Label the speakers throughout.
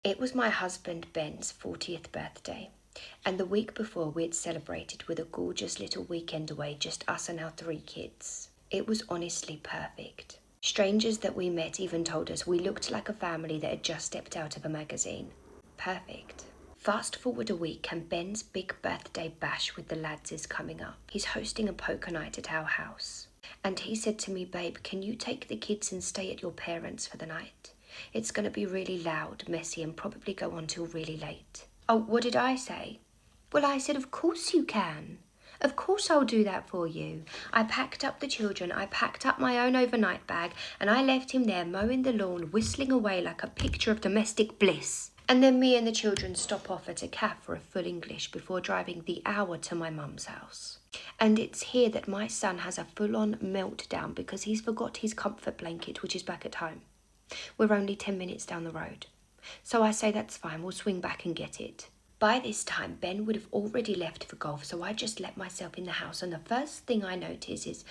Speaker 1: It was my husband Ben's 40th birthday, and the week before we had celebrated with a gorgeous little weekend away, just us and our 3 kids. It was honestly perfect. Strangers that we met even told us we looked like a family that had just stepped out of a magazine. Perfect. Fast forward a week and Ben's big birthday bash with the lads is coming up. He's hosting a poker night at our house. And he said to me, "Babe, can you take the kids and stay at your parents' for the night? It's going to be really loud, messy, and probably go on till really late." Oh, what did I say? Well, I said, "Of course you can. Of course I'll do that for you." I packed up the children, I packed up my own overnight bag, and I left him there mowing the lawn, whistling away like a picture of domestic bliss. And then me and the children stop off at a cafe for a full English before driving the hour to my mum's house. And it's here that my son has a full-on meltdown because he's forgot his comfort blanket, which is back at home. We're only 10 minutes down the road. So I say that's fine, we'll swing back and get it. By this time, Ben would have already left for golf, so I just let myself in the house, and the first thing I notice is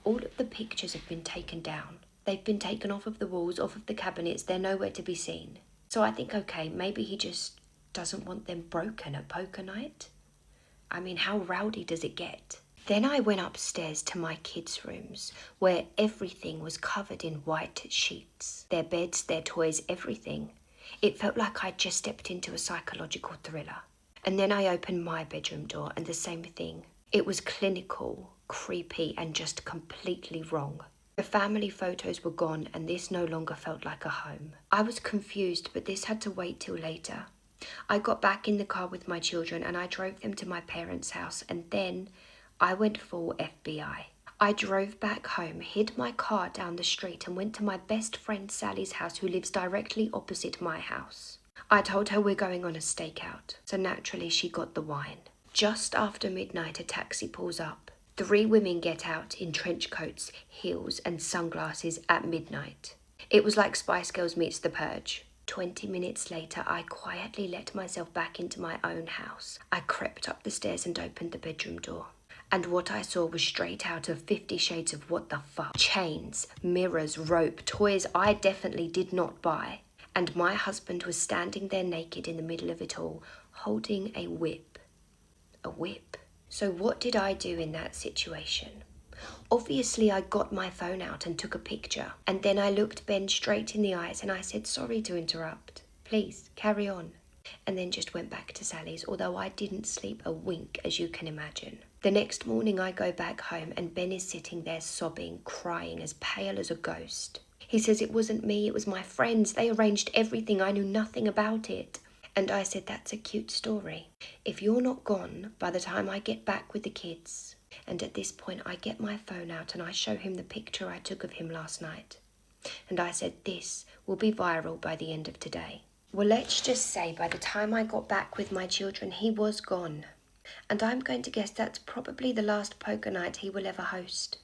Speaker 1: all of the pictures have been taken down. They've been taken off of the walls, off of the cabinets, they're nowhere to be seen. So I think, okay, maybe he just doesn't want them broken at poker night. I mean, how rowdy does it get? Then I went upstairs to my kids' rooms, where everything was covered in white sheets. Their beds, their toys, everything. It felt like I'd just stepped into a psychological thriller. And then I opened my bedroom door, and the same thing. It was clinical, creepy, and just completely wrong. The family photos were gone, and this no longer felt like a home. I was confused, but this had to wait till later. I got back in the car with my children, and I drove them to my parents' house, and then I went full FBI. I drove back home, hid my car down the street, and went to my best friend Sally's house, who lives directly opposite my house. I told her we're going on a stakeout, so naturally she got the wine. Just after midnight, a taxi pulls up. 3 women get out in trench coats, heels, and sunglasses at midnight. It was like Spice Girls meets The Purge. 20 minutes later, I quietly let myself back into my own house. I crept up the stairs and opened the bedroom door. And what I saw was straight out of 50 Shades of What the Fuck. Chains, mirrors, rope, toys I definitely did not buy. And my husband was standing there naked in the middle of it all, holding a whip. A whip. So what did I do in that situation? Obviously, I got my phone out and took a picture. And then I looked Ben straight in the eyes and I said, "Sorry to interrupt. Please, carry on." And then just went back to Sally's, although I didn't sleep a wink, as you can imagine. The next morning I go back home and Ben is sitting there sobbing, crying, as pale as a ghost. He says it wasn't me, it was my friends. They arranged everything. I knew nothing about it. And I said, "That's a cute story. If you're not gone by the time I get back with the kids." And at this point I get my phone out and I show him the picture I took of him last night. And I said, "This will be viral by the end of today." Well, let's just say by the time I got back with my children, he was gone. And I'm going to guess that's probably the last poker night he will ever host.